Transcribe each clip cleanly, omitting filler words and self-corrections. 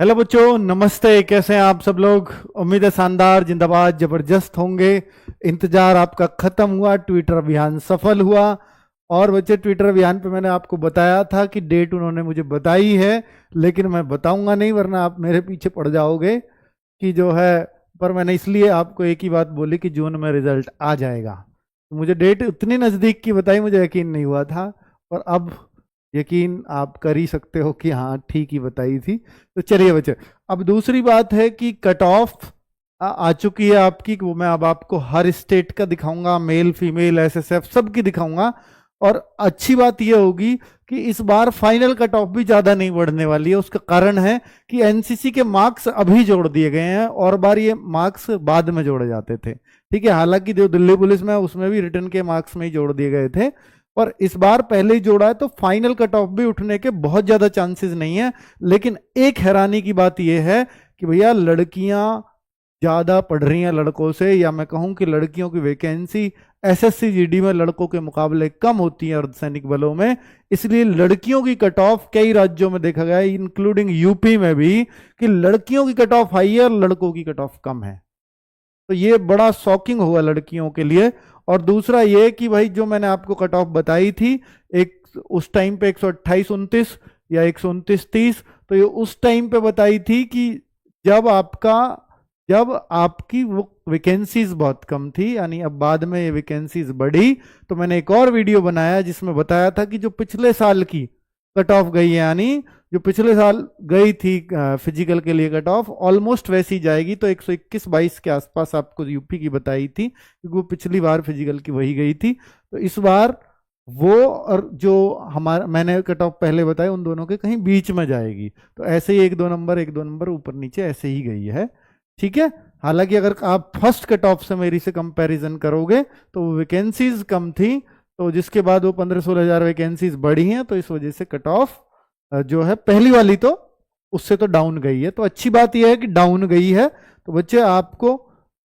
Hello बच्चों, नमस्ते। कैसे हैं आप सब लोग? उम्मीद है शानदार, जिंदाबाद, जबरदस्त होंगे। इंतजार आपका खत्म हुआ, ट्विटर अभियान सफल हुआ। और बच्चे, ट्विटर अभियान पे मैंने आपको बताया था कि डेट उन्होंने मुझे बताई है, लेकिन मैं बताऊंगा नहीं वरना आप मेरे पीछे पड़ जाओगे कि जो है। पर मैंने इसलिए आपको एक ही बात बोली कि जून में रिजल्ट आ जाएगा। तो मुझे डेट उतनी नज़दीक की बताई, मुझे यकीन नहीं हुआ था। पर अब यकीन आप कर ही सकते हो कि हाँ, ठीक ही बताई थी। तो चलिए बच्चे, अब दूसरी बात है कि कट ऑफ आ चुकी है आपकी। वो मैं अब आपको हर स्टेट का दिखाऊंगा, मेल फीमेल एसएसएफ सबकी दिखाऊंगा। और अच्छी बात यह होगी कि इस बार फाइनल कट ऑफ भी ज्यादा नहीं बढ़ने वाली है। उसका कारण है कि एनसीसी के मार्क्स अभी जोड़ दिए गए हैं, और बार ये मार्क्स बाद में जोड़े जाते थे। ठीक है, हालांकि जो दिल्ली पुलिस में उसमें भी रिटर्न के मार्क्स में ही जोड़ दिए गए थे, पर इस बार पहले ही जोड़ा है, तो फाइनल कट ऑफ भी उठने के बहुत ज्यादा चांसेस नहीं है। लेकिन एक हैरानी की बात यह है कि भैया, लड़कियां ज्यादा पढ़ रही हैं लड़कों से, या मैं कहूं कि लड़कियों की वैकेंसी एसएससी जीडी में लड़कों के मुकाबले कम होती है अर्धसैनिक बलों में। इसलिए लड़कियों की कट ऑफ कई राज्यों में देखा गया है, इंक्लूडिंग यूपी में भी, कि लड़कियों की कट ऑफ हाई है और लड़कों की कट ऑफ कम है। तो ये बड़ा शॉकिंग हुआ लड़कियों के लिए। और दूसरा ये कि भाई, जो मैंने आपको कट ऑफ बताई थी, एक उस टाइम पे 128-29 या 129-30, तो ये उस टाइम पे बताई थी कि जब आपकी वो वैकेंसीज बहुत कम थी। यानी अब बाद में ये वैकेंसीज बढ़ी। तो मैंने एक और वीडियो बनाया जिसमें बताया था कि जो पिछले साल की कट ऑफ गई है, यानी जो पिछले साल गई थी फिजिकल के लिए कट ऑफ, ऑलमोस्ट वैसी जाएगी। तो 121-22 के आसपास आपको यूपी की बताई थी, क्योंकि वो पिछली बार फिजिकल की वही गई थी। तो इस बार वो और जो हमारा मैंने कट ऑफ पहले बताए, उन दोनों के कहीं बीच में जाएगी। तो ऐसे ही 1-2 नंबर ऊपर नीचे ऐसे ही गई है। ठीक है, हालांकि अगर आप फर्स्ट कट ऑफ से मेरी से कंपैरिजन करोगे तो वो वैकेंसीज कम थी, तो जिसके बाद वो 15-16 हजार वैकेंसीज बढ़ी हैं, तो इस वजह से कट ऑफ जो है पहली वाली तो उससे तो डाउन गई है। तो अच्छी बात यह है कि डाउन गई है। तो बच्चे, आपको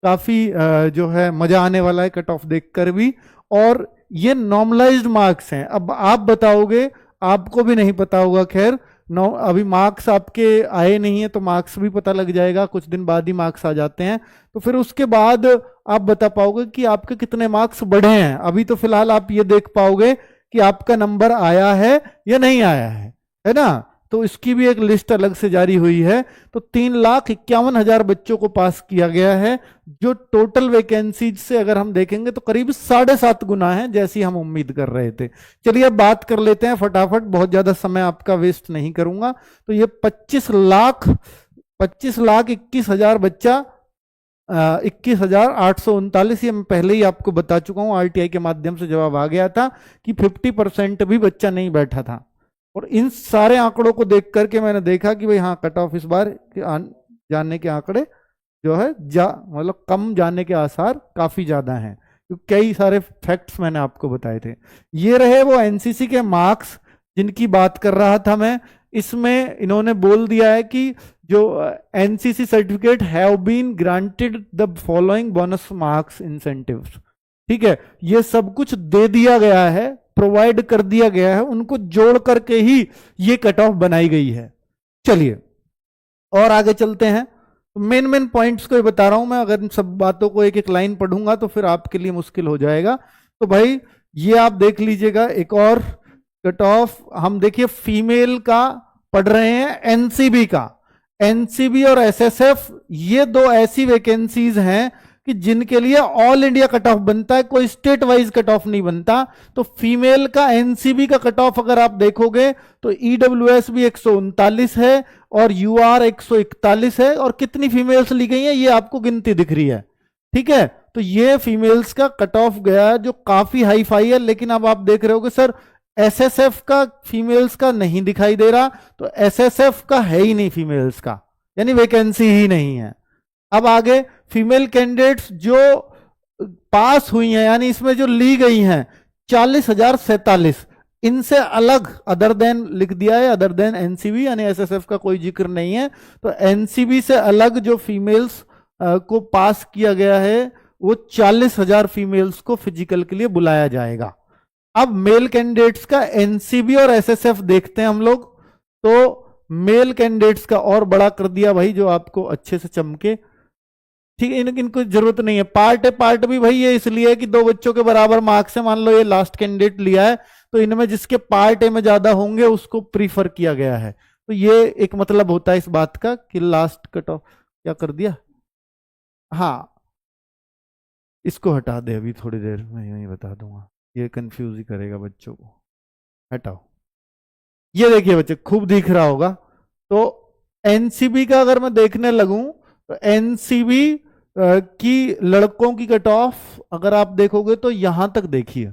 काफी जो है मजा आने वाला है कट ऑफ देखकर भी। और ये नॉर्मलाइज्ड मार्क्स हैं। अब आप बताओगे, आपको भी नहीं पता होगा, खैर अभी मार्क्स आपके आए नहीं है, तो मार्क्स भी पता लग जाएगा, कुछ दिन बाद ही मार्क्स आ जाते हैं। तो फिर उसके बाद आप बता पाओगे कि आपके कितने मार्क्स बढ़े हैं। अभी तो फिलहाल आप ये देख पाओगे कि आपका नंबर आया है या नहीं आया है ना। तो इसकी भी एक लिस्ट अलग से जारी हुई है। तो 3,51,000 बच्चों को पास किया गया है, जो टोटल वैकेंसीज से अगर हम देखेंगे तो करीब 7.5 गुना है, जैसी हम उम्मीद कर रहे थे। चलिए अब बात कर लेते हैं फटाफट, बहुत ज्यादा समय आपका वेस्ट नहीं करूंगा। तो ये 25,21,000 बच्चा, 21,839, ये मैं पहले ही आपको बता चुका हूं, आरटीआई के माध्यम से जवाब आ गया था कि 50% भी बच्चा नहीं बैठा था। और इन सारे आंकड़ों को देख करके मैंने देखा कि भाई हाँ, कट ऑफ इस बार जानने के आंकड़े जो है मतलब कम जाने के आसार काफी ज्यादा हैं, क्योंकि कई सारे फैक्ट्स मैंने आपको बताए थे। ये रहे वो एनसीसी के मार्क्स जिनकी बात कर रहा था मैं। इसमें इन्होंने बोल दिया है कि जो NCC certificate have been granted the following bonus marks incentives. ठीक है, ये सब कुछ दे दिया गया है, प्रोवाइड कर दिया गया है, उनको जोड़ करके ही ये कट ऑफ बनाई गई है। चलिए और आगे चलते हैं। मेन मेन पॉइंट्स को बता रहा हूं मैं, अगर इन सब बातों को एक एक लाइन पढ़ूंगा तो फिर आपके लिए मुश्किल हो जाएगा। तो भाई ये आप देख लीजिएगा, एक और कट ऑफ हम देखिए फीमेल का पढ़ रहे हैं, एनसीबी का। एनसीबी और एसएसएफ ये दो ऐसी वैकेंसीज हैं कि जिनके लिए ऑल इंडिया कट ऑफ बनता है, कोई स्टेट वाइज कट ऑफ नहीं बनता। तो फीमेल का एनसीबी का कट ऑफ अगर आप देखोगे तो ईडब्ल्यूएस भी 139 है और यूआर 141 है। और कितनी फीमेल्स ली गई हैं ये आपको गिनती दिख रही है। ठीक है, तो ये फीमेल्स का कट ऑफ गया है जो काफी हाई फाई है। लेकिन अब आप देख रहे होगे सर, एसएसएफ का फीमेल्स का नहीं दिखाई दे रहा, तो एसएसएफ का है ही नहीं फीमेल्स का, यानी वैकेंसी ही नहीं है। अब आगे फीमेल कैंडिडेट्स जो पास हुई हैं, यानी इसमें जो ली गई हैं 40,047, इनसे अलग अदर देन लिख दिया है, अदर देन एनसीबी, यानी एसएसएफ का कोई जिक्र नहीं है। तो एनसीबी से अलग जो फीमेल्स को पास किया गया है, वो 40,000 फीमेल्स को फिजिकल के लिए बुलाया जाएगा। अब मेल कैंडिडेट्स का एनसीबी और एसएसएफ देखते हैं हम लोग। तो मेल कैंडिडेट्स का और बड़ा कर दिया भाई, जो आपको अच्छे से चमके। ठीक है, इनको जरूरत नहीं है। पार्ट है, पार्ट भी भाई ये इसलिए है कि दो बच्चों के बराबर मार्क्स है, मान लो ये लास्ट कैंडिडेट लिया है, तो इनमें जिसके पार्ट ए में ज्यादा होंगे उसको प्रीफर किया गया है। तो ये एक मतलब होता है इस बात का कि लास्ट कट ऑफ क्या कर दिया। हाँ, इसको हटा दे, अभी थोड़ी देर में यही बता दूंगा, ये कंफ्यूज ही करेगा बच्चों को। हटाओ। ये देखिए बच्चे, खूब दिख रहा होगा। तो एनसीबी का अगर मैं देखने लगूं तो एनसीबी की लड़कों की कट ऑफ अगर आप देखोगे तो यहां तक देखिए।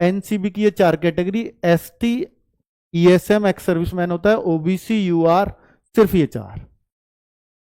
एनसीबी की ये 4 category, ST, ESM ex serviceman होता है, ओबीसी, यूआर, सिर्फ ये 4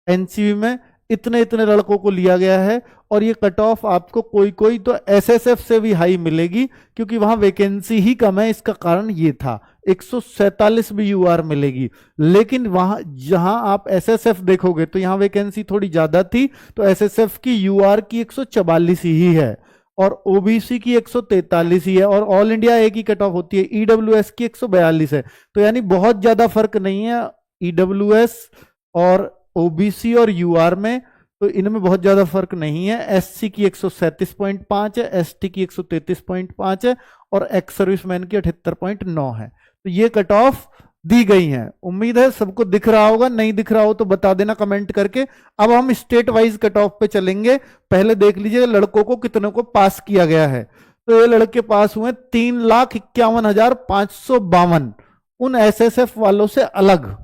एनसीबी में इतने इतने लड़कों को लिया गया है। और ये कट ऑफ आपको कोई कोई तो एसएसएफ से भी हाई मिलेगी, क्योंकि वहां वैकेंसी ही कम है। इसका कारण ये था 147 भी यूआर मिलेगी, लेकिन वहां जहां आप एसएसएफ देखोगे तो यहां वैकेंसी थोड़ी ज्यादा थी, तो एसएसएफ की यूआर की 144 ही है और ओबीसी की 143 ही है, और ऑल इंडिया ए की कट ऑफ होती है, ईडब्ल्यूएस की 142 है। तो यानी बहुत ज्यादा फर्क नहीं है ईडब्ल्यूएस और ओबीसी और यूआर में, तो इनमें बहुत ज्यादा फर्क नहीं है। एससी की 137.5 है, एसटी की 133.5 है और एक्स सर्विसमैन की 78.9 है। तो ये कट ऑफ दी गई है। उम्मीद है सबको दिख रहा होगा, नहीं दिख रहा हो तो बता देना कमेंट करके। अब हम स्टेट वाइज कट ऑफ पे चलेंगे। पहले देख लीजिए लड़कों को कितनों को पास किया गया है। तो ये लड़के पास हुए 3,51,552 उन एसएसएफ वालों से अलग,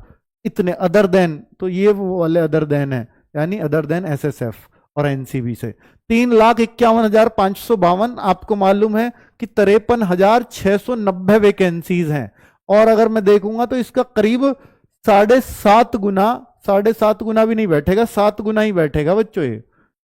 इतने अदर देन, तो ये वो वाले अदर देन है, यानी अदर देन एसएसएफ और एनसीबी से 3,51,552। आपको मालूम है कि 53,690 वैकेंसीज हैं, और अगर मैं देखूंगा तो इसका करीब 7.5 गुना, 7.5 गुना भी नहीं बैठेगा, 7 गुना ही बैठेगा बच्चों ये।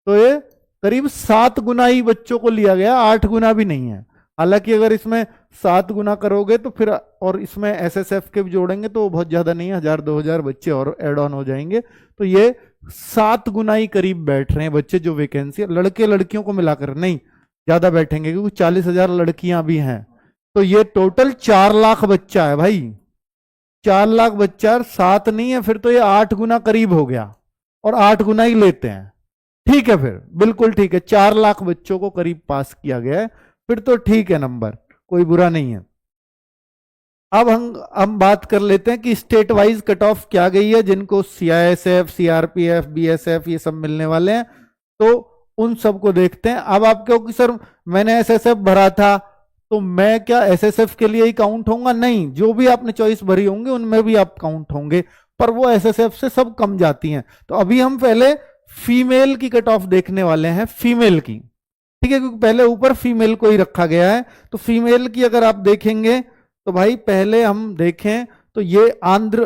तो ये करीब 7 गुना ही बच्चों को लिया गया, 8 गुना भी नहीं है। हालांकि अगर इसमें 7 गुना करोगे तो फिर और इसमें एसएसएफ के भी जोड़ेंगे तो बहुत ज्यादा नहीं है, 1,000-2,000 बच्चे और एड ऑन हो जाएंगे। तो ये 7 गुना ही करीब बैठ रहे हैं बच्चे, जो वैकेंसी लड़के लड़कियों को मिलाकर नहीं ज्यादा बैठेंगे, क्योंकि 40,000 लड़कियां भी हैं। तो ये टोटल 4 लाख बच्चा है भाई, 4 लाख बच्चा, 7 नहीं है, फिर तो ये 8 गुना करीब हो गया, और 8 गुना ही लेते हैं। ठीक है, फिर बिल्कुल ठीक है, 4 लाख बच्चों को करीब पास किया गया है, फिर तो ठीक है, नंबर कोई बुरा नहीं है। अब हम बात कर लेते हैं कि स्टेट वाइज कट ऑफ क्या गई है, जिनको सीआईएसएफ, सीआरपीएफ, बीएसएफ ये सब मिलने वाले हैं, तो उन सबको देखते हैं। अब आप कहो कि सर मैंने एसएसएफ भरा था, तो मैं क्या एसएसएफ के लिए ही काउंट होऊंगा? नहीं, जो भी आपने चॉइस भरी होंगे उनमें भी आप काउंट होंगे, पर वो एसएसएफ से सब कम जाती हैं। तो अभी हम पहले फीमेल की कट ऑफ देखने वाले हैं, फीमेल की, ठीक है, क्योंकि पहले ऊपर फीमेल को ही रखा गया है। तो फीमेल की अगर आप देखेंगे तो भाई पहले हम देखें तो ये आंध्र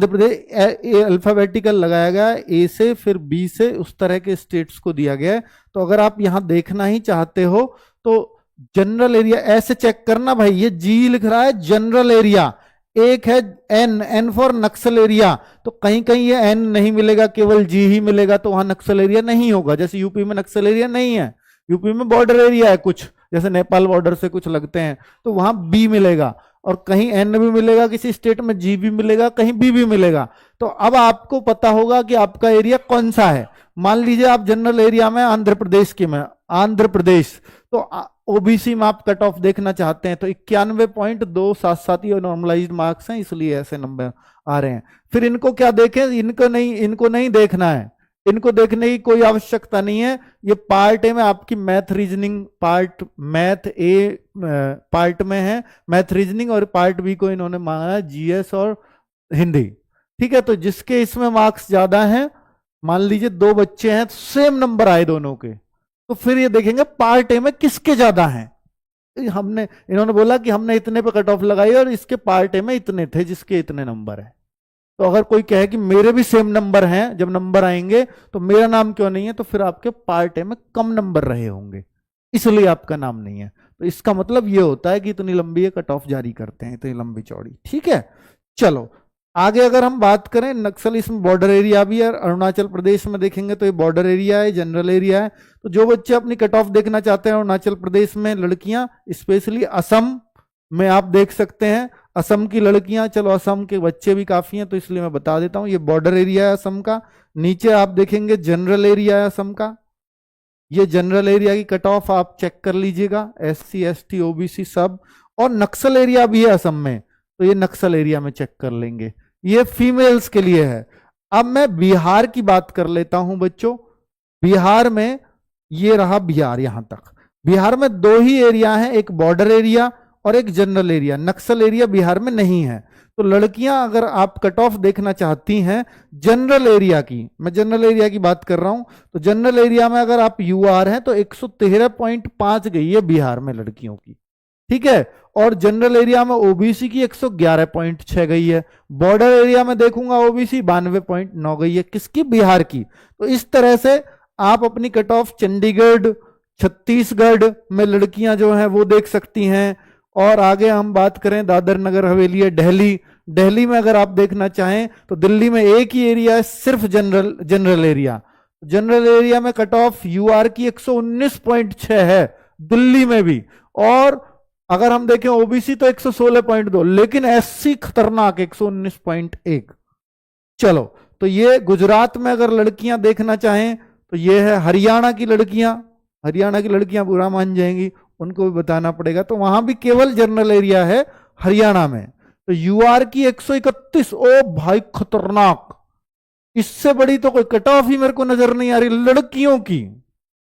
प्रदेश अल्फाबेटिकल लगाया गया है, ए से फिर बी से, उस तरह के स्टेट्स को दिया गया है। तो अगर आप यहां देखना ही चाहते हो तो जनरल एरिया ऐसे चेक करना भाई, ये जी लिख रहा है जनरल एरिया, एक है एन फॉर नक्सल एरिया, तो कहीं कहीं ये एन नहीं मिलेगा, केवल जी ही मिलेगा, तो वहां नक्सल एरिया नहीं होगा। जैसे यूपी में नक्सल एरिया नहीं है, यूपी में बॉर्डर एरिया है कुछ, जैसे नेपाल बॉर्डर से कुछ लगते हैं, तो वहां बी मिलेगा, और कहीं एन भी मिलेगा, किसी स्टेट में जी भी मिलेगा, कहीं बी भी मिलेगा। तो अब आपको पता होगा कि आपका एरिया कौन सा है। मान लीजिए आप जनरल एरिया में आंध्र प्रदेश के में, आंध्र प्रदेश, तो ओबीसी में आप कट ऑफ देखना चाहते हैं तो 91.277 ये नॉर्मलाइज्ड मार्क्स हैं, इसलिए ऐसे नंबर आ रहे हैं। फिर इनको क्या देखें, इनको नहीं देखना है, इनको देखने की कोई आवश्यकता नहीं है। ये पार्ट ए में आपकी मैथ रीजनिंग पार्ट, मैथ ए पार्ट में है मैथ रीजनिंग, और पार्ट बी को इन्होंने मांगा है जीएस और हिंदी। ठीक है, तो जिसके इसमें मार्क्स ज्यादा हैं, मान लीजिए 2 बच्चे हैं, सेम नंबर आए दोनों के, तो फिर ये देखेंगे पार्ट ए में किसके ज्यादा हैं। इन्होंने बोला कि हमने इतने पे कट ऑफ लगाई और इसके पार्ट ए में इतने थे जिसके इतने नंबर है। तो अगर कोई कहे कि मेरे भी सेम नंबर हैं, जब नंबर आएंगे तो मेरा नाम क्यों नहीं है, तो फिर आपके पार्ट ए में कम नंबर रहे होंगे, इसलिए आपका नाम नहीं है। तो इसका मतलब ये होता है कि इतनी लंबी कट ऑफ जारी करते हैं, इतनी लंबी चौड़ी। ठीक है, चलो आगे अगर हम बात करें, नक्सल इसमें बॉर्डर एरिया भी है, अरुणाचल प्रदेश में देखेंगे तो ये बॉर्डर एरिया है, जनरल एरिया है। तो जो बच्चे अपनी कट ऑफ देखना चाहते हैं अरुणाचल प्रदेश में, लड़कियां स्पेशली असम, में आप देख सकते हैं असम की लड़कियां, चलो असम के बच्चे भी काफी हैं तो इसलिए मैं बता देता हूं, ये बॉर्डर एरिया है असम का। नीचे आप देखेंगे जनरल एरिया है असम का, ये जनरल एरिया की कट ऑफ आप चेक कर लीजिएगा, SC ST OBC सब। और नक्सल एरिया भी है असम में, तो ये नक्सल एरिया में चेक कर लेंगे, ये फीमेल्स के लिए है। अब मैं बिहार की बात कर लेता हूं बच्चों। बिहार में ये रहा बिहार, यहां तक बिहार में दो ही एरिया हैं, एक बॉर्डर एरिया और एक जनरल एरिया। नक्सल एरिया बिहार में नहीं है। तो लड़कियां अगर आप कट ऑफ देखना चाहती हैं जनरल एरिया की, मैं जनरल एरिया की बात कर रहा हूं, तो जनरल एरिया में अगर आप UR हैं तो 113.5 गई है बिहार में लड़कियों की, ठीक है। और जनरल एरिया में OBC की 111.6 गई है। बॉर्डर एरिया में देखूंगा OBC 92.9 गई है, किसकी? बिहार की। तो इस तरह से आप अपनी कट ऑफ चंडीगढ़, छत्तीसगढ़ में लड़कियां जो हैं वो देख सकती हैं। और आगे हम बात करें दादर नगर हवेली है, दिल्ली में अगर आप देखना चाहें तो दिल्ली में एक ही एरिया है सिर्फ जनरल एरिया। जनरल एरिया में कट ऑफ UR की 119.6 है दिल्ली में भी। और अगर हम देखें OBC तो 116.2, लेकिन SC खतरनाक 119.1। चलो, तो ये गुजरात में अगर लड़कियां देखना चाहें तो ये है हरियाणा की लड़कियां बुरा मान जाएंगी, उनको भी बताना पड़ेगा। तो वहां भी केवल जनरल एरिया है हरियाणा में। तो UR की 131, ओ भाई खतरनाक, इससे बड़ी तो कोई कट ऑफ ही मेरे को नजर नहीं आ रही लड़कियों की।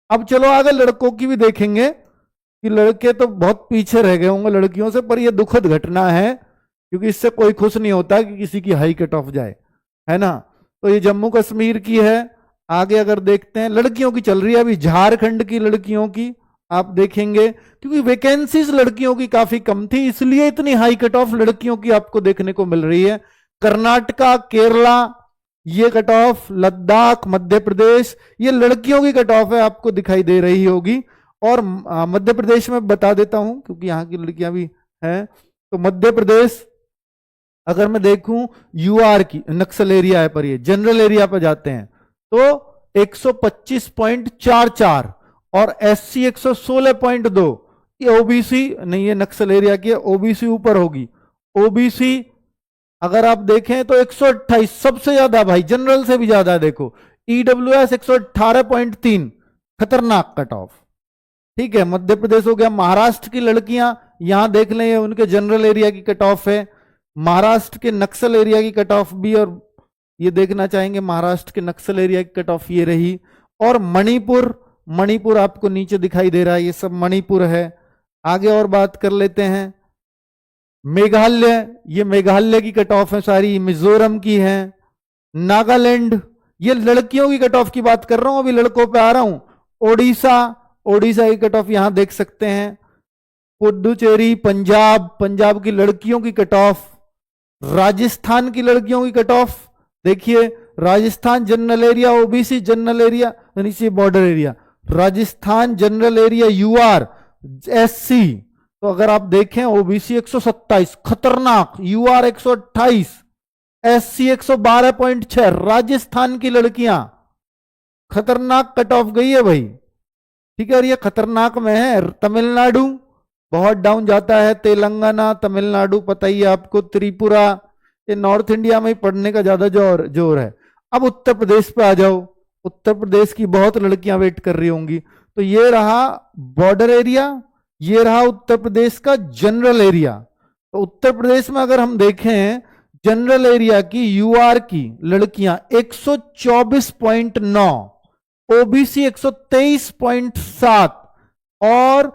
अब चलो आगे लड़कों की भी देखेंगे कि लड़के तो बहुत पीछे रह गए होंगे लड़कियों से, पर यह दुखद घटना है क्योंकि इससे कोई खुश नहीं होता कि किसी की हाई कट ऑफ जाए, है ना। तो ये जम्मू कश्मीर की है। आगे अगर देखते हैं लड़कियों की चल रही है अभी, झारखंड की लड़कियों की आप देखेंगे, क्योंकि वैकेंसीज लड़कियों की काफी कम थी इसलिए इतनी हाई कट ऑफ लड़कियों की आपको देखने को मिल रही है। कर्नाटका, केरला ये कट ऑफ, लद्दाख, मध्य प्रदेश ये लड़कियों की कट ऑफ है, आपको दिखाई दे रही होगी। और मध्य प्रदेश में बता देता हूं क्योंकि यहां की लड़कियां भी हैं। तो मध्य प्रदेश अगर मैं देखूं UR की नक्सल एरिया है पर ये जनरल एरिया पर जाते हैं तो 125.44 और SC 116.2। ये OBC नहीं, ये नक्सल एरिया की है, OBC ऊपर होगी। OBC अगर आप देखें तो 128 सबसे ज्यादा भाई, जनरल से भी ज्यादा। देखो EWS 118.3, खतरनाक कट ऑफ, ठीक है। मध्य प्रदेश हो गया। महाराष्ट्र की लड़कियां यहां देख लें, ये उनके जनरल एरिया की कट ऑफ है। महाराष्ट्र के नक्सल एरिया की कट ऑफ भी, और ये देखना चाहेंगे महाराष्ट्र के नक्सल एरिया की कट ऑफ ये रही। और मणिपुर आपको नीचे दिखाई दे रहा है, ये सब मणिपुर है। आगे और बात कर लेते हैं मेघालय, ये मेघालय की कट ऑफ है सारी, मिजोरम की है। नागालैंड, ये लड़कियों की कट ऑफ की बात कर रहा हूं, अभी लड़कों पे आ रहा हूं। ओडिशा की कट ऑफ यहां देख सकते हैं। पुडुचेरी, पंजाब की लड़कियों की कट ऑफ। राजस्थान की लड़कियों की कट ऑफ देखिए, Rajasthan general area OBC, general area नीचे border area, Rajasthan general area UR SC। तो अगर आप देखें OBC 127 खतरनाक, UR 128, SC 112.6। राजस्थान की लड़कियां खतरनाक कट ऑफ गई है भाई, ठीक है। और ये खतरनाक में है तमिलनाडु, बहुत डाउन जाता है। तेलंगाना, तमिलनाडु पता ही है आपको, त्रिपुरा, ये नॉर्थ इंडिया में ही पढ़ने का ज्यादा जोर है। अब उत्तर प्रदेश पे आ जाओ, उत्तर प्रदेश की बहुत लड़कियां वेट कर रही होंगी। तो ये रहा बॉर्डर एरिया, ये रहा उत्तर प्रदेश का जनरल एरिया। तो उत्तर प्रदेश में अगर हम देखें जनरल एरिया की UR की लड़कियां 124.9, OBC 123.7 और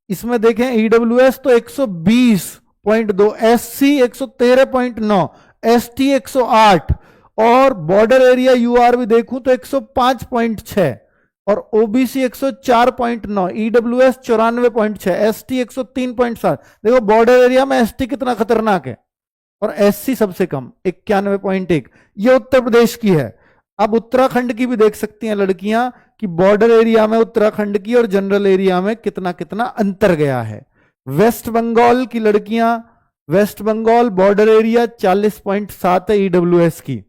इसमें देखें EWS तो 120.2, SC 113.9, ST 108 और बॉर्डर एरिया UR भी देखूं तो 105.6 और OBC 104.9, EWS 94.6, ST 103.7। देखो बॉर्डर एरिया में ST कितना खतरनाक है और SC सबसे कम 91.1। ये उत्तर प्रदेश की है। अब उत्तराखंड की भी देख सकती हैं लड़कियां कि बॉर्डर एरिया में उत्तराखंड की और जनरल एरिया में कितना कितना अंतर गया है। वेस्ट बंगाल की लड़कियां, वेस्ट बंगाल बॉर्डर एरिया 40.7 है EWS की,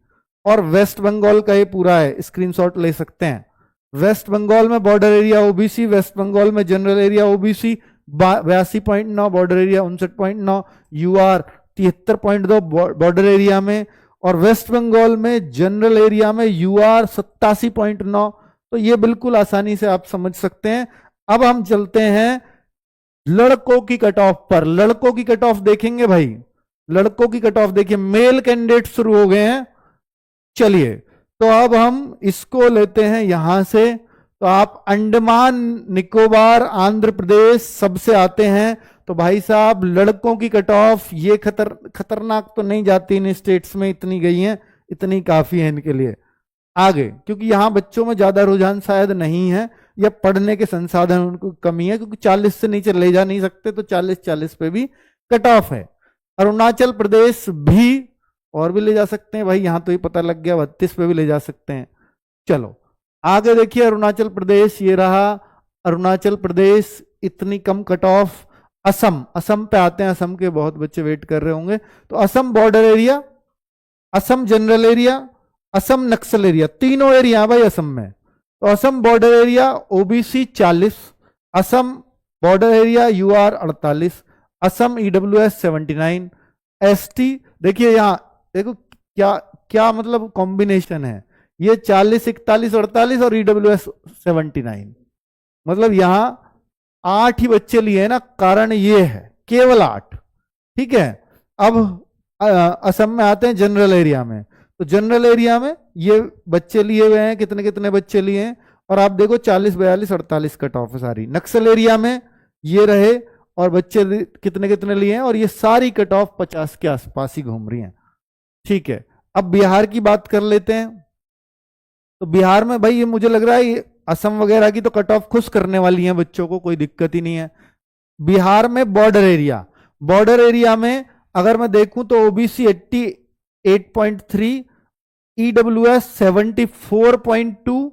और वेस्ट बंगाल का ये पूरा है, स्क्रीनशॉट ले सकते हैं। वेस्ट बंगाल में border area OBC, West Bengal में general area OBC, 82.9 border area, 59.9, UR 73.2 border area में, और वेस्ट बंगाल में जनरल एरिया में यूआर 87.9। तो ये बिल्कुल आसानी से आप समझ सकते हैं। अब हम चलते हैं लड़कों की कट ऑफ पर। लड़कों की कट ऑफ देखेंगे भाई, लड़कों की कट ऑफ देखिए, मेल कैंडिडेट शुरू हो गए हैं। चलिए, तो अब हम इसको लेते हैं यहां से। तो आप अंडमान निकोबार आंध्र प्रदेश सबसे आते हैं। तो भाई साहब लड़कों की कट ऑफ ये खतरनाक तो नहीं जाती इन स्टेट्स में, इतनी गई हैं, इतनी काफी है इनके लिए। आगे, क्योंकि यहां बच्चों में ज्यादा रुझान शायद नहीं है, या पढ़ने के संसाधन उनको कमी है, क्योंकि 40 से नीचे ले जा नहीं सकते, तो 40 पे भी कट ऑफ है। अरुणाचल प्रदेश भी, और भी ले जा सकते हैं भाई, यहां तो ही पता लग गया, 32 पे भी ले जा सकते हैं। चलो आगे देखिए, अरुणाचल प्रदेश ये रहा। अरुणाचल प्रदेश इतनी कम कट ऑफ। असम, असम पे आते हैं, असम के बहुत बच्चे वेट कर रहे होंगे। तो Assam border area, Assam general area, Assam Naxal area, तीनों एरिया भाई असम में। तो Assam border area OBC 40, Assam border area UR 48, Assam EWS 79, ST देखिए यहां, देखो क्या क्या मतलब कॉम्बिनेशन है, ये 40, 41, 48 और ईडब्ल्यूएस 79, मतलब यहां 8 ही बच्चे लिए हैं ना, कारण ये है, केवल 8। ठीक है, अब असम में आते हैं जनरल एरिया में। तो जनरल एरिया में ये बच्चे लिए हुए हैं, कितने कितने बच्चे लिए हैं, और आप देखो 40, 42, 48 कट ऑफ है सारी। नक्सल एरिया में ये रहे, और बच्चे कितने कितने लिए हैं, और ये सारी कट ऑफ 50 के आसपास ही घूम रही हैं। ठीक है, अब बिहार की बात कर लेते हैं। तो बिहार में भाई ये मुझे लग रहा है ये असम वगैरह की तो कट ऑफ खुश करने वाली है बच्चों को, कोई दिक्कत ही नहीं है। बिहार में बॉर्डर एरिया, बॉर्डर एरिया में अगर मैं देखूं तो OBC 88.3, EWS 74.2,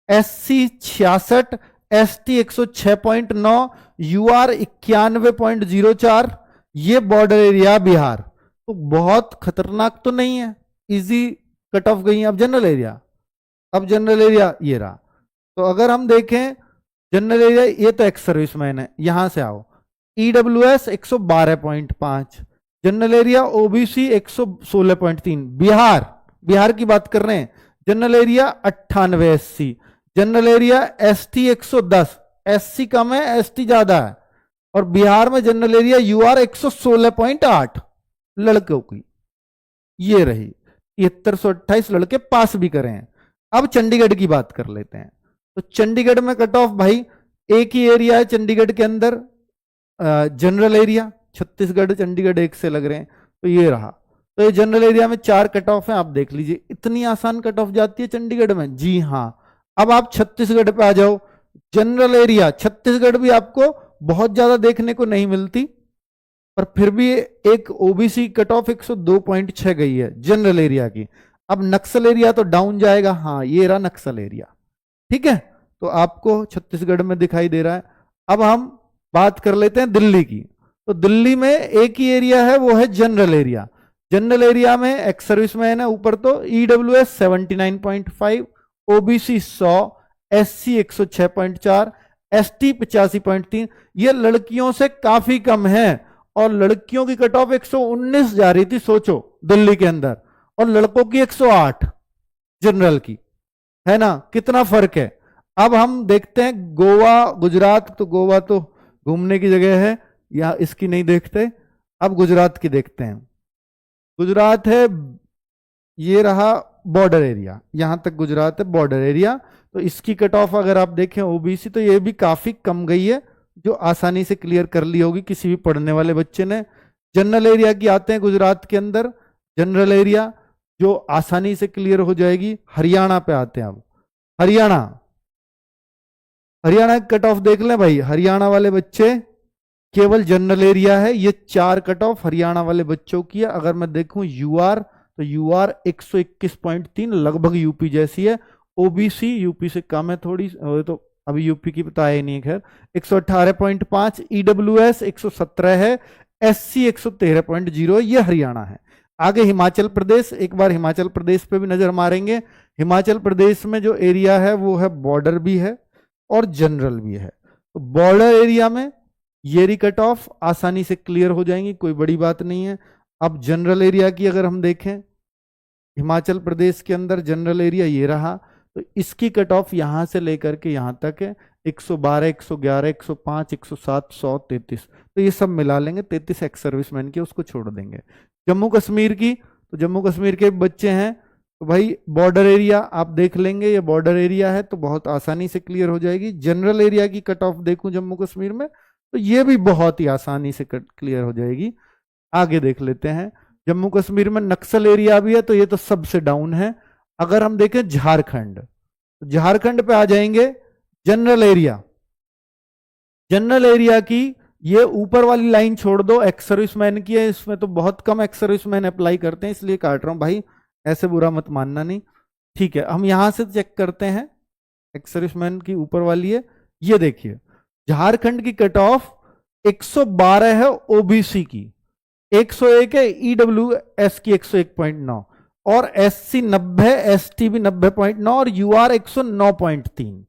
SC 66, ST 106.9, UR 91.04। ये बॉर्डर एरिया बिहार, तो बहुत खतरनाक तो नहीं है, इजी कट ऑफ गई है। अब जनरल एरिया, अब जनरल एरिया ये रहा। तो अगर हम देखें जनरल एरिया, ये तो एक्स सर्विसमैन है, यहां से आओ, EWS 112.5, general area OBC 116.3। Bihar, Bihar की बात कर रहे हैं, general area 98 SC, general area ST 110, SC कम है एसटी ज्यादा है, और बिहार में जनरल एरिया यूआर 116.8 लड़कों की ये रही। 7328 लड़के पास भी करें। अब चंडीगढ़ की बात कर लेते हैं। तो चंडीगढ़ में कट ऑफ भाई एक ही एरिया है चंडीगढ़ के अंदर, जनरल एरिया, छत्तीसगढ़ चंडीगढ़ एक से लग रहे हैं, तो ये रहा। तो ये जनरल एरिया में 4 कट ऑफ है, आप देख लीजिए, इतनी आसान कट ऑफ जाती है चंडीगढ़ में। जी हाँ, अब आप छत्तीसगढ़ पे आ जाओ। जनरल एरिया छत्तीसगढ़ भी आपको बहुत ज्यादा देखने को नहीं मिलती, पर फिर भी एक ओबीसी कट ऑफ 102.6 गई है जनरल एरिया की। अब नक्सल एरिया तो डाउन जाएगा, हाँ ये रहा नक्सल एरिया। ठीक है, तो आपको छत्तीसगढ़ में दिखाई दे रहा है। अब हम बात कर लेते हैं दिल्ली की। तो दिल्ली में एक ही एरिया है, वो है जनरल एरिया। जनरल एरिया में एक्स सर्विसमैन है ऊपर, तो ईडब्ल्यूएस 79.5, ओबीसी 100, एससी 106.4, एसटी 85.3। ये लड़कियों से काफी कम है, और लड़कियों की कट ऑफ 119 जा रही थी, सोचो दिल्ली के अंदर, और लड़कों की 108 जनरल की, है ना, कितना फर्क है। अब हम देखते हैं गोवा गुजरात। तो गोवा तो घूमने की जगह है, या इसकी नहीं देखते। अब गुजरात की देखते हैं। गुजरात है, ये रहा बॉर्डर एरिया, यहां तक गुजरात है बॉर्डर एरिया। तो इसकी कट ऑफ अगर आप देखें ओबीसी, तो ये भी काफी कम गई है, जो आसानी से क्लियर कर ली होगी किसी भी पढ़ने वाले बच्चे ने। जनरल एरिया की आते हैं गुजरात के अंदर, जनरल एरिया जो आसानी से क्लियर हो जाएगी। हरियाणा पे आते हैं। अब हरियाणा, हरियाणा की कट ऑफ देख लें भाई, हरियाणा वाले बच्चे केवल जनरल एरिया है, ये 4 कट ऑफ हरियाणा वाले बच्चों की है। अगर मैं देखूं यूआर, तो यूआर 121.3 लगभग यूपी जैसी है। ओबीसी यूपी से कम है थोड़ी, तो अभी यूपी की पता ही नहीं है, खैर 118.5, ईडब्ल्यूएस 117 है, एससी 113.0, ये हरियाणा है। आगे हिमाचल प्रदेश, एक बार हिमाचल प्रदेश पे भी नजर मारेंगे। हिमाचल प्रदेश में जो एरिया है वो है बॉर्डर भी है और जनरल भी है। तो बॉर्डर एरिया में ये रही कट ऑफ, आसानी से क्लियर हो जाएंगी, कोई बड़ी बात नहीं है। अब जनरल एरिया की अगर हम देखें, हिमाचल प्रदेश के अंदर जनरल एरिया ये रहा, तो इसकी कट ऑफ यहां से लेकर के यहां तक है 112, 111, 105, 107, 100, 33, तो ये सब मिला लेंगे। 33 एक्स सर्विसमैन की, उसको छोड़ देंगे। जम्मू कश्मीर की, तो जम्मू कश्मीर के बच्चे हैं, तो भाई बॉर्डर एरिया आप देख लेंगे, ये बॉर्डर एरिया है तो बहुत आसानी से क्लियर हो जाएगी। जनरल एरिया की कट ऑफ देखूं जम्मू कश्मीर में, तो ये भी बहुत ही आसानी से क्लियर हो जाएगी। आगे देख लेते हैं, जम्मू कश्मीर में नक्सल एरिया भी है, तो ये तो सबसे डाउन है। अगर हम देखें झारखंड, तो झारखंड पे आ जाएंगे जनरल एरिया। जनरल एरिया की ये ऊपर वाली लाइन छोड़ दो, एक्स सर्विसमैन की है, इसमें तो बहुत कम एक्स सर्विसमैन अप्लाई करते हैं, इसलिए काट रहा हूं भाई, ऐसे बुरा मत मानना नहीं, ठीक है। हम यहां से चेक करते हैं, एक्स सर्विसमैन की ऊपर वाली है, ये देखिए झारखंड की कट ऑफ 112 है ओबीसी की, 101 है ईडब्ल्यूएस की 101.9, और एससी 90, एसटी भी 90.9, और यूआर 109.3।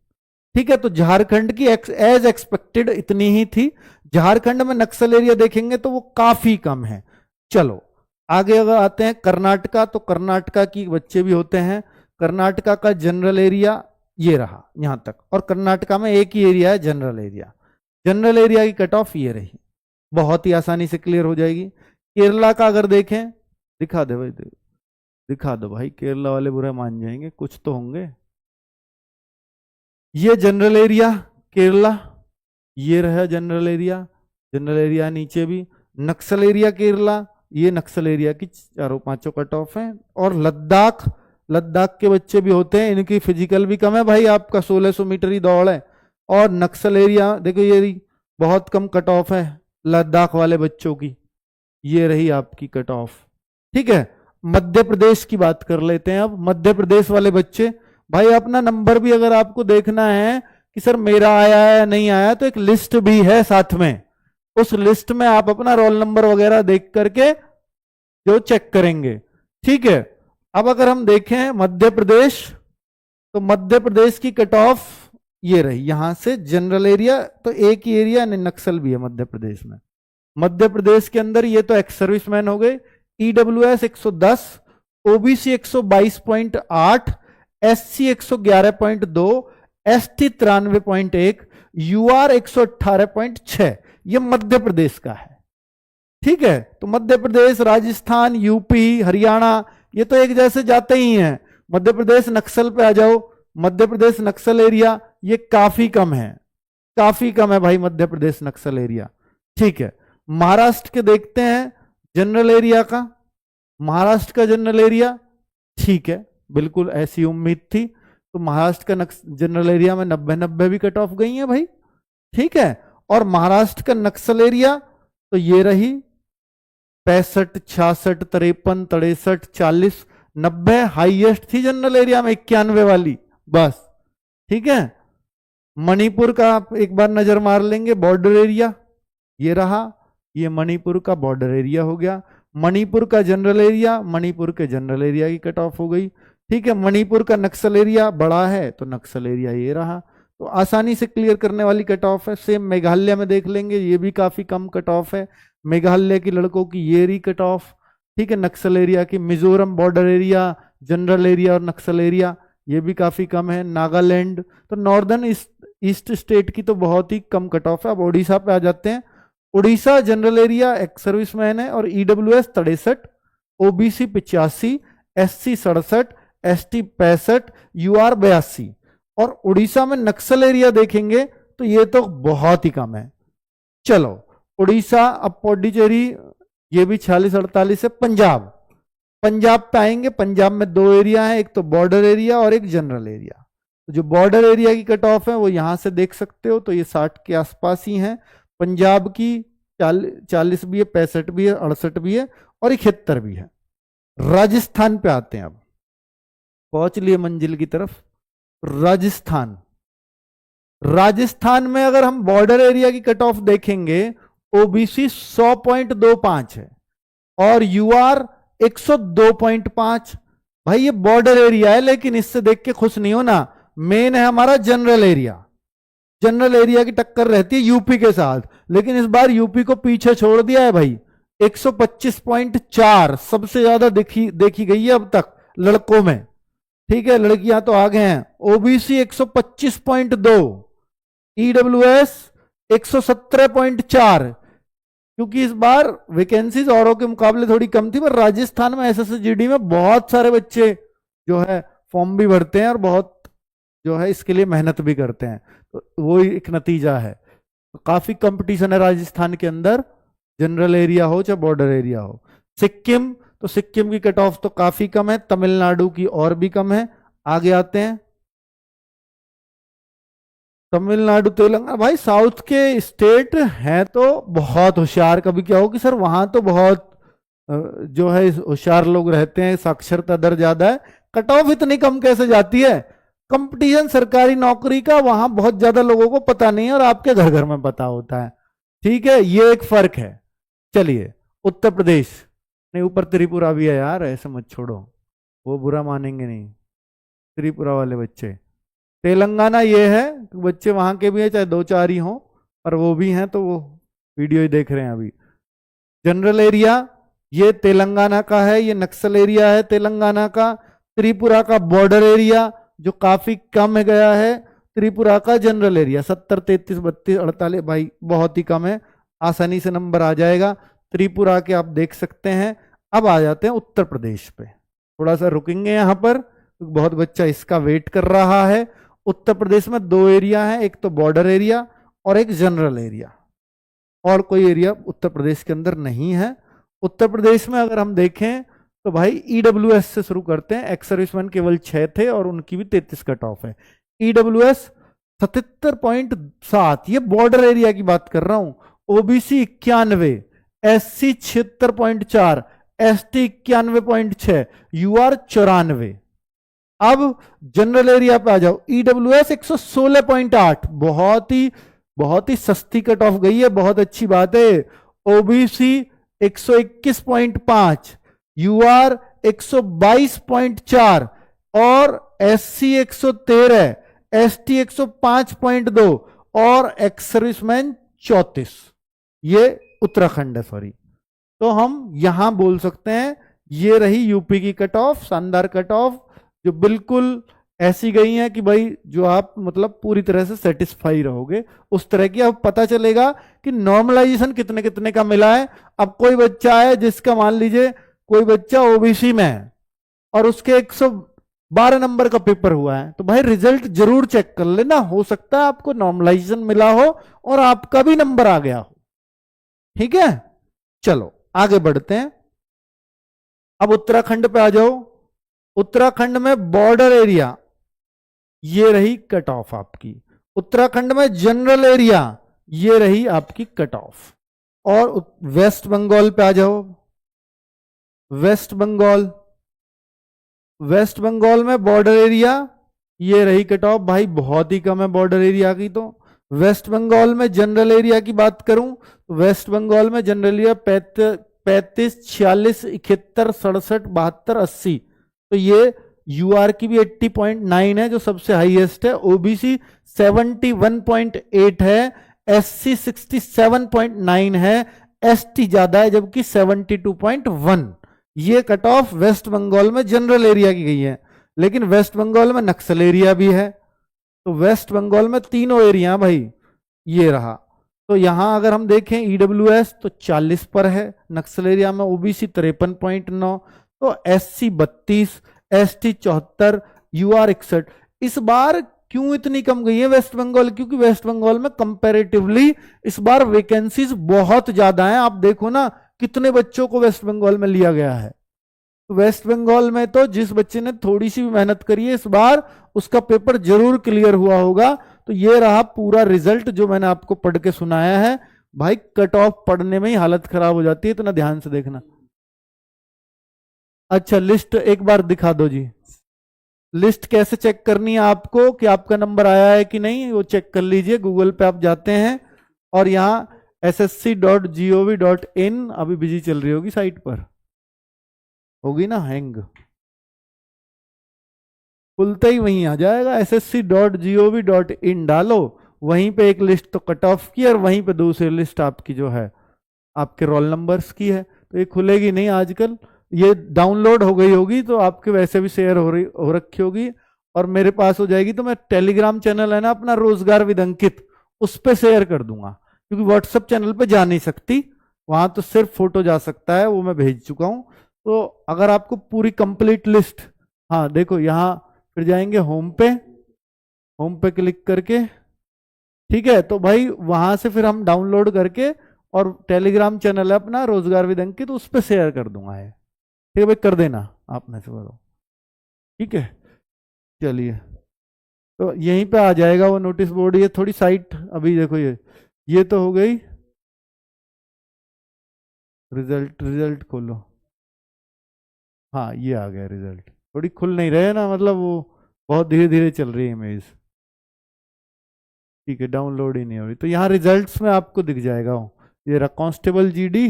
ठीक है, तो झारखंड की एज एक्सपेक्टेड इतनी ही थी। झारखंड में नक्सल एरिया देखेंगे तो वो काफी कम है। चलो आगे अगर आते हैं कर्नाटका, तो कर्नाटका की बच्चे भी होते हैं। कर्नाटका का जनरल एरिया ये रहा यहां तक, और कर्नाटका में एक ही एरिया है जनरल एरिया। जनरल एरिया की कट ऑफ ये रही, बहुत ही आसानी से क्लियर हो जाएगी। केरला का अगर देखें, दिखा दे भाई, दिखा दो भाई, केरला वाले बुरा मान जाएंगे, कुछ तो होंगे। ये जनरल एरिया केरला, ये रहा जनरल एरिया। जनरल एरिया नीचे भी नक्सल एरिया केरला, ये नक्सल एरिया की चारों पांचों कट ऑफ है। और लद्दाख, लद्दाख के बच्चे भी होते हैं, इनकी फिजिकल भी कम है भाई, आपका 1600 मीटर ही दौड़ है। और नक्सल एरिया देखो, ये बहुत कम कट ऑफ है लद्दाख वाले बच्चों की, ये रही आपकी कट ऑफ। ठीक है, मध्य प्रदेश की बात कर लेते हैं अब। मध्य प्रदेश वाले बच्चे, भाई अपना नंबर भी अगर आपको देखना है कि सर मेरा आया है या नहीं आया, तो एक लिस्ट भी है साथ में, उस लिस्ट में आप अपना रोल नंबर वगैरह देख करके जो चेक करेंगे। ठीक है, अब अगर हम देखें मध्य प्रदेश, तो मध्य प्रदेश की कट ऑफ ये रही, यहां से जनरल एरिया, तो एक ही एरिया नक्सल भी है मध्य प्रदेश में। मध्य प्रदेश के अंदर ये तो एक्स सर्विसमैन हो गए, EWS 110, OBC 122.8, SC 111.2, ST 93.1, UR 118.6, ये मध्य प्रदेश का है। ठीक है, तो मध्य प्रदेश, राजस्थान, यूपी, हरियाणा, ये तो एक जैसे जाते ही हैं। मध्य प्रदेश नक्सल पे आ जाओ, मध्य प्रदेश नक्सल एरिया ये काफी कम है, काफी कम है भाई मध्य प्रदेश नक्सल एरिया। ठीक है, महाराष्ट्र के देखते हैं जनरल एरिया का। महाराष्ट्र का जनरल एरिया ठीक है, बिल्कुल ऐसी उम्मीद थी, तो महाराष्ट्र का जनरल एरिया में 90 भी कट ऑफ गई है भाई। ठीक है, और महाराष्ट्र का नक्सल एरिया तो ये रही 65, 66, 53, 63, 40, 90 हाईएस्ट थी जनरल एरिया में, 91 वाली बस। ठीक है, मणिपुर का आप एक बार नजर मार लेंगे, बॉर्डर एरिया ये रहा, ये मणिपुर का बॉर्डर एरिया हो गया। मणिपुर का जनरल एरिया, मणिपुर के जनरल एरिया की कट ऑफ हो गई। ठीक है, मणिपुर का नक्सल एरिया बड़ा है, तो नक्सल एरिया ये रहा, तो आसानी से क्लियर करने वाली कट ऑफ है। सेम मेघालय में देख लेंगे, ये भी काफी कम कट ऑफ है, मेघालय की लड़कों की ये रही कट ऑफ। ठीक है, नक्सल एरिया की। Mizoram border area, general area और नक्सल एरिया ये भी काफी कम है। नागालैंड, तो नॉर्दर्न ईस्ट स्टेट की तो बहुत ही कम कट ऑफ है। अब उड़ीसा पे आ जाते हैं। Orissa general area ex serviceman है, और EWS 63, OBC 85, SC 67, ST 65, UR 82। और उड़ीसा में नक्सल एरिया देखेंगे तो ये तो बहुत ही कम है। चलो उड़ीसा, अब पौंडीचेरी ये भी 46-48 है। पंजाब, पंजाब पे आएंगे। पंजाब में दो एरिया है, एक तो बॉर्डर एरिया और एक जनरल एरिया। तो जो बॉर्डर एरिया की कट ऑफ है वो यहां से देख सकते हो, तो ये 60 के आसपास ही है। पंजाब की 40 भी है, 65 भी है, 68 भी है और 71 भी है। राजस्थान पे आते हैं, अब पहुंच लिए मंजिल की तरफ। राजस्थान, राजस्थान में अगर हम बॉर्डर एरिया की कट ऑफ देखेंगे, ओबीसी 100.25 है और यूआर 102.5। भाई ये बॉर्डर एरिया है, लेकिन इससे देख के खुश नहीं होना, मेन है हमारा जनरल एरिया। जनरल एरिया की टक्कर रहती है यूपी के साथ, लेकिन इस बार यूपी को पीछे छोड़ दिया है भाई। 125.4 सबसे ज्यादा देखी गई है अब तक लड़कों में। ठीक है, लड़कियां तो आगे हैं। ओबीसी 125.2, ईडब्ल्यूएस 117.4, क्योंकि इस बार वैकेंसीज औरों के मुकाबले थोड़ी कम थी, पर राजस्थान में एसएसजीडी में बहुत सारे बच्चे जो है फॉर्म भी भरते हैं और बहुत जो है इसके लिए मेहनत भी करते हैं, तो वो एक नतीजा है। तो काफी कंपटीशन है राजस्थान के अंदर, जनरल एरिया हो चाहे बॉर्डर एरिया हो। सिक्किम, तो सिक्किम की कट ऑफ तो काफी कम है, तमिलनाडु की और भी कम है। आगे आते हैं, तमिलनाडु तेलंगाना, भाई साउथ के स्टेट हैं तो बहुत होशियार। कभी क्या हो कि सर वहां तो बहुत जो है होशियार लोग रहते हैं, साक्षरता दर ज्यादा है, कट ऑफ इतनी कम कैसे जाती है? कंपटीशन सरकारी नौकरी का वहां बहुत ज्यादा लोगों को पता नहीं है और आपके घर घर में पता होता है। ठीक है, ये एक फर्क है। चलिए, उत्तर प्रदेश, नहीं ऊपर त्रिपुरा भी है यार, ऐसे मत छोड़ो, वो बुरा मानेंगे नहीं त्रिपुरा वाले बच्चे। तेलंगाना ये है, बच्चे वहां के भी हैं चाहे दो चार ही हों, पर वो भी हैं तो वो वीडियो ही देख रहे हैं अभी। जनरल एरिया ये तेलंगाना का है, ये नक्सल एरिया है तेलंगाना का। त्रिपुरा का बॉर्डर एरिया जो काफी कम है गया है, त्रिपुरा का जनरल एरिया 70, 33, 32, 48, भाई बहुत ही कम है, आसानी से नंबर आ जाएगा त्रिपुरा के, आप देख सकते हैं। अब आ जाते हैं उत्तर प्रदेश पे, थोड़ा सा रुकेंगे यहाँ पर, बहुत बच्चा इसका वेट कर रहा है। उत्तर प्रदेश में दो एरिया है, एक तो बॉर्डर एरिया और एक जनरल एरिया, और कोई एरिया उत्तर प्रदेश के अंदर नहीं है। उत्तर प्रदेश में अगर हम देखें तो भाई ईडब्ल्यूएस से शुरू करते हैं। एक्स सर्विसमैन केवल 6 थे और उनकी भी 33 कट ऑफ है। ईडब्ल्यूएस 77.7, ये बॉर्डर एरिया की बात कर रहा हूं। OBC 91, SC 76.4, ST 91.6, UR 94। अब जनरल एरिया पे आ जाओ, ईडब्ल्यूएस 116.8, बहुत ही सस्ती कट ऑफ गई है, बहुत अच्छी बात है। ओबीसी 121.5, यूआर 122.4 और एससी 113, एसटी 105.2 और एक्स सर्विसमैन 34। ये उत्तराखंड है, सॉरी। तो हम यहां बोल सकते हैं ये रही यूपी की कट ऑफ, शानदार कट ऑफ, जो बिल्कुल ऐसी गई है कि भाई जो आप मतलब पूरी तरह से सेटिस्फाई रहोगे उस तरह की। अब पता चलेगा कि नॉर्मलाइजेशन कितने कितने का मिला है। अब कोई बच्चा है जिसका मान लीजिए कोई बच्चा ओबीसी में है और उसके 112 नंबर का पेपर हुआ है, तो भाई रिजल्ट जरूर चेक कर लेना, हो सकता है आपको नॉर्मलाइजेशन मिला हो और आपका भी नंबर आ गया हो। ठीक है, चलो आगे बढ़ते हैं। अब उत्तराखंड पे आ जाओ। उत्तराखंड में बॉर्डर एरिया, ये रही कट ऑफ आपकी। उत्तराखंड में जनरल एरिया, ये रही आपकी कट ऑफ। और वेस्ट बंगाल पे आ जाओ। वेस्ट बंगाल, वेस्ट बंगाल में बॉर्डर एरिया, ये रही कट ऑफ, भाई बहुत ही कम है बॉर्डर एरिया की। तो वेस्ट बंगाल में जनरल एरिया की बात करूं तो वेस्ट बंगाल में जनरल एरिया 35, 46, 71, 67, 72, 80। तो ये यूआर की भी 80.9 है जो सबसे हाईएस्ट है। ओबीसी 71.8 है, एससी 67.9 है, एसटी ज्यादा है जबकि 72.1। ये कट ऑफ वेस्ट बंगाल में जनरल एरिया की गई है। लेकिन वेस्ट बंगाल में नक्सल एरिया भी है, तो वेस्ट बंगाल में तीनों एरिया भाई ये रहा। तो यहां अगर हम देखें ईडब्ल्यूएस तो 40 पर है, नक्सल एरिया में ओबीसी 53.9, तो एससी 32, एसटी 74, यूआर 61। इस बार क्यों इतनी कम गई है वेस्ट बंगाल? क्योंकि वेस्ट बंगाल में कंपैरेटिवली इस बार वैकेंसीज बहुत ज्यादा हैं। आप देखो ना कितने बच्चों को वेस्ट बंगाल में लिया गया है। तो वेस्ट बंगाल में तो जिस बच्चे ने थोड़ी सी भी मेहनत करी है इस बार, उसका पेपर जरूर क्लियर हुआ होगा। तो ये रहा पूरा रिजल्ट जो मैंने आपको पढ़ के सुनाया है। भाई कट ऑफ पढ़ने में ही हालत खराब हो जाती है, इतना ध्यान से देखना। अच्छा, लिस्ट एक बार दिखा दो जी। लिस्ट कैसे चेक करनी है आपको कि आपका नंबर आया है कि नहीं, वो चेक कर लीजिए। गूगल पे आप जाते हैं और यहाँ ssc.gov.in, अभी बिजी चल रही होगी साइट पर, होगी ना हैंग, खुलते ही वहीं आ जाएगा। ssc.gov.in डालो वहीं पे एक लिस्ट तो कट ऑफ की और वहीं पे दूसरी लिस्ट आपकी जो है आपके रोल नंबर्स की है। तो ये खुलेगी नहीं आजकल, ये डाउनलोड हो गई होगी तो आपके वैसे भी शेयर हो रखी होगी और मेरे पास हो जाएगी तो मैं टेलीग्राम चैनल है ना अपना रोजगार विद अंकित, उस पर शेयर कर दूंगा, क्योंकि व्हाट्सएप चैनल पे जा नहीं सकती, वहां तो सिर्फ फोटो जा सकता है, वो मैं भेज चुका हूं। तो अगर आपको पूरी कंप्लीट लिस्ट, हाँ देखो यहाँ फिर जाएंगे होम पे क्लिक करके, ठीक है, तो भाई वहां से फिर हम डाउनलोड करके और टेलीग्राम चैनल है अपना रोजगार विद अंकित, तो उस पर शेयर कर दूंगा है। ठीक है भाई, कर देना आप में से बोलो, ठीक है। चलिए, तो यहीं पे आ जाएगा वो नोटिस बोर्ड। ये थोड़ी साइट अभी देखो, ये तो हो गई। रिजल्ट खोलो, हाँ ये आ गया रिजल्ट। थोड़ी खुल नहीं रहे ना, मतलब वो बहुत धीरे धीरे चल रही है इमेज, ठीक है, डाउनलोड ही नहीं हो रही। तो यहाँ रिजल्ट्स में आपको दिख जाएगा वो, ये रहा कांस्टेबल जीडी,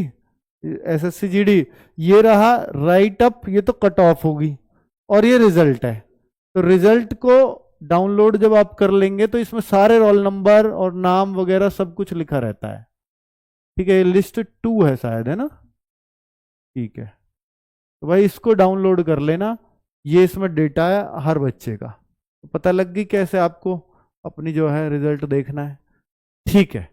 एसएससी जीडी, ये रहा राइट अप, ये तो कट ऑफ होगी, और ये रिजल्ट है। तो रिजल्ट को डाउनलोड जब आप कर लेंगे तो इसमें सारे रोल नंबर और नाम वगैरह सब कुछ लिखा रहता है, ठीक है। ये लिस्ट 2 है शायद, है ना, ठीक है। तो भाई इसको डाउनलोड कर लेना, ये इसमें डेटा है हर बच्चे का, तो पता लग गई कैसे आपको अपनी जो है रिजल्ट देखना है, ठीक है।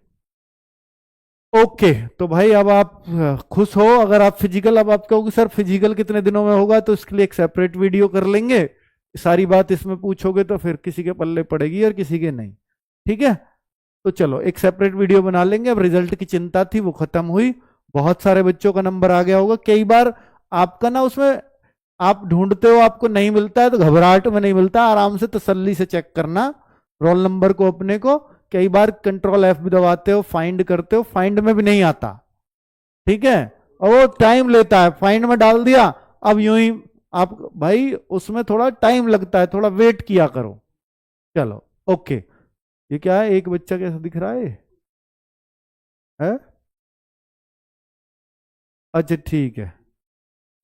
ओके, तो भाई अब आप खुश हो। अगर आप फिजिकल, अब आप कहोगे सर फिजिकल कितने दिनों में होगा, तो इसके लिए एक सेपरेट वीडियो कर लेंगे। सारी बात इसमें पूछोगे तो फिर किसी के पल्ले पड़ेगी और किसी के नहीं, ठीक है। तो चलो एक सेपरेट वीडियो बना लेंगे। अब रिजल्ट की चिंता थी वो खत्म हुई, बहुत सारे बच्चों का नंबर आ गया होगा। कई बार आपका ना उसमें आप ढूंढते हो आपको नहीं मिलता है, तो घबराहट में नहीं मिलता, आराम से तसल्ली से चेक करना रोल नंबर को अपने को। कई बार कंट्रोल F भी दबाते हो, फाइंड करते हो, फाइंड में भी नहीं आता, ठीक है, और वो टाइम लेता है। फाइंड में डाल दिया, अब यूं ही आप भाई उसमें थोड़ा टाइम लगता है, थोड़ा वेट किया करो। चलो ओके, ये क्या है, एक बच्चा कैसा दिख रहा है? अच्छा ठीक है,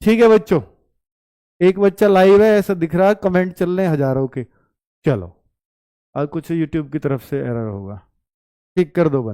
ठीक है बच्चों, एक बच्चा लाइव है ऐसा दिख रहा है, कमेंट चल रहे हैं हजारों के। चलो, और कुछ यूट्यूब की तरफ से एरर होगा, ठीक कर दो बंद।